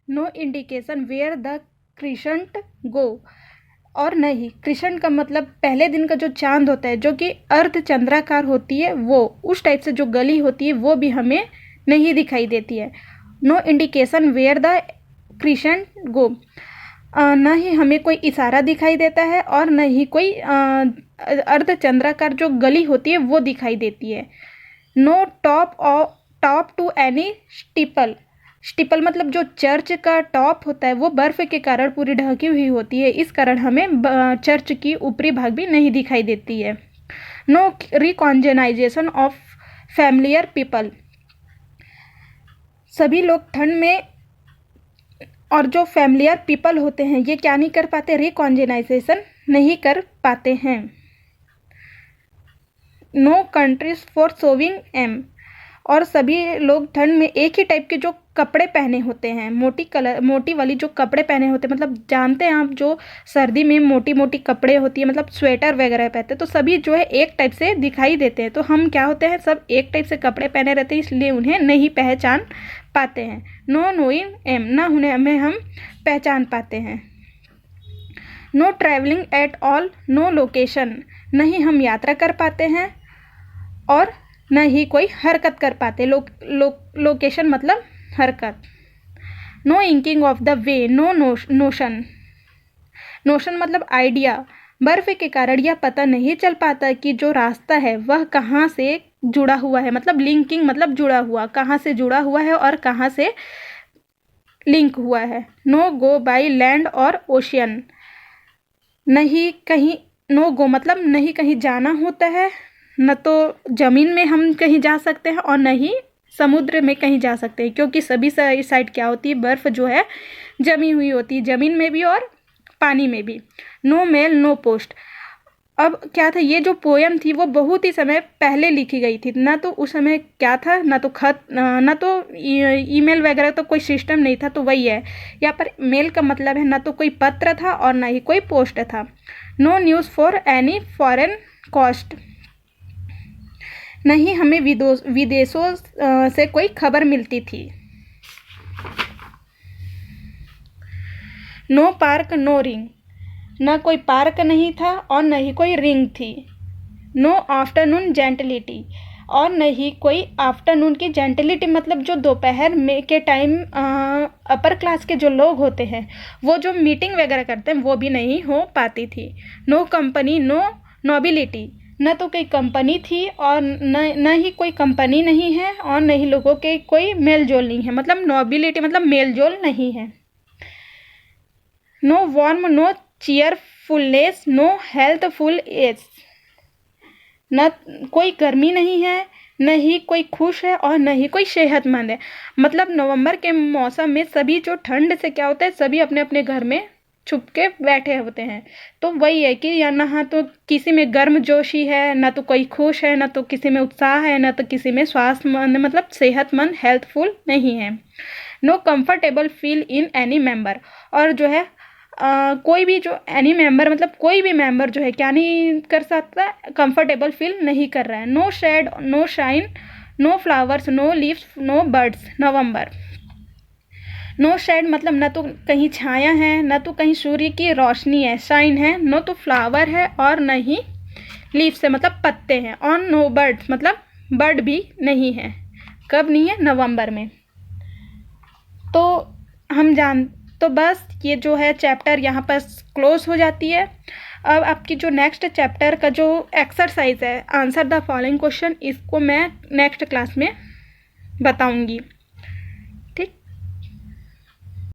No indication where the crescent go, और नहीं, crescent का मतलब पहले दिन का जो चांद होता है जो कि अर्ध चंद्राकार होती है, वो उस टाइप से जो गली होती है वो भी हमें नहीं दिखाई देती है। No indication where the crescent go, न ही हमें कोई इशारा दिखाई देता है और न ही कोई अर्ध चंद्राकार जो गली होती है वो दिखाई देती है। No top to any steeple, steeple मतलब जो चर्च का टॉप होता है वो बर्फ़ के कारण पूरी ढकी हुई होती है, इस कारण हमें चर्च की ऊपरी भाग भी नहीं दिखाई देती है। नो रिकॉन्जेनाइजेशन ऑफ फैमिलियर पीपल, सभी लोग ठंड में और जो फैमिलियर पीपल होते हैं ये क्या नहीं कर पाते, रिकॉन्जेनाइजेशन नहीं कर पाते हैं। No countries for sowing em, और सभी लोग ठंड में एक ही टाइप के जो कपड़े पहने होते हैं, मोटी वाली जो कपड़े पहने होते हैं, मतलब जानते हैं आप जो सर्दी में मोटी मोटी कपड़े होती है, मतलब स्वेटर वगैरह पहनते हैं, तो सभी जो है एक टाइप से दिखाई देते हैं। तो हम क्या होते हैं, सब एक टाइप से कपड़े पहने रहते हैं, इसलिए उन्हें नहीं पहचान पाते हैं। नो नोइंग एम, ना उन्हें हमें हम पहचान पाते हैं। No travelling at all, no location, नहीं हम यात्रा कर पाते हैं और न ही कोई हरकत कर पाते। लोकेशन मतलब हरकत। No inking of the way, no notion, notion मतलब आइडिया, बर्फ के कारण यह पता नहीं चल पाता कि जो रास्ता है वह कहाँ से जुड़ा हुआ है, मतलब लिंकिंग मतलब जुड़ा हुआ, कहाँ से जुड़ा हुआ है और कहाँ से लिंक हुआ है। नो गो बाई लैंड और ओशियन, नहीं कहीं, नो गो मतलब नहीं कहीं जाना होता है, न तो ज़मीन में हम कहीं जा सकते हैं और न ही समुद्र में कहीं जा सकते हैं, क्योंकि सभी साइड क्या होती है, बर्फ़ जो है जमी हुई होती है, ज़मीन में भी और पानी में भी। नो मेल नो पोस्ट, अब क्या था, ये जो पोयम थी वो बहुत ही समय पहले लिखी गई थी, ना तो उस समय क्या था, ना तो खत, ना तो ईमेल वगैरह, तो कोई सिस्टम नहीं था। तो वही है, यहाँ पर मेल का मतलब है ना तो कोई पत्र था और ना ही कोई पोस्ट था। No news for any foreign cost, नहीं हमें विदेशों से कोई खबर मिलती थी। नो पार्क नो रिंग, न कोई पार्क नहीं था और न ही कोई रिंग थी। नो आफ्टरनून जेंटलिटी, और न ही कोई आफ्टरनून की जेंटलिटी मतलब जो दोपहर में के टाइम अपर क्लास के जो लोग होते हैं वो जो मीटिंग वगैरह करते हैं वो भी नहीं हो पाती थी। नो कंपनी नो नोबिलिटी, न तो कोई कंपनी थी और न ही कोई कंपनी नहीं है और न ही लोगों के कोई मेल जोल नहीं है, मतलब नोबिलिटी मतलब मेल जोल नहीं है। No warm no cheerfulness no healthful age, न कोई गर्मी नहीं है, न ही कोई खुश है और न ही कोई सेहतमंद है। मतलब नवंबर के मौसम में सभी जो ठंड से क्या होता है, सभी अपने अपने घर में छुप के बैठे होते हैं। तो वही है कि या ना तो किसी में गर्मजोशी है, ना तो कोई खुश है, ना तो किसी में उत्साह है, ना तो किसी में स्वास्थ्यमंद मतलब सेहतमंद हेल्थफुल नहीं है। No comfortable feel in any member, और जो है कोई भी जो एनी मेंबर मतलब कोई भी मेंबर जो है क्या नहीं कर सकता, कंफर्टेबल फील नहीं कर रहा है। No shade no shine no flowers no leaves no birds, November. No shade मतलब न तो कहीं छाया है, न तो कहीं सूर्य की रोशनी है, शाइन है, न तो फ्लावर है और न ही लीव्स है मतलब पत्ते हैं, और नो बर्ड्स मतलब बर्ड भी नहीं है। कब नहीं है, नवंबर में। तो बस ये जो है चैप्टर यहाँ पर क्लोज हो जाती है। अब आपकी जो नेक्स्ट चैप्टर का जो एक्सरसाइज है आंसर द फॉलोइंग क्वेश्चन, इसको मैं नेक्स्ट क्लास में बताऊंगी।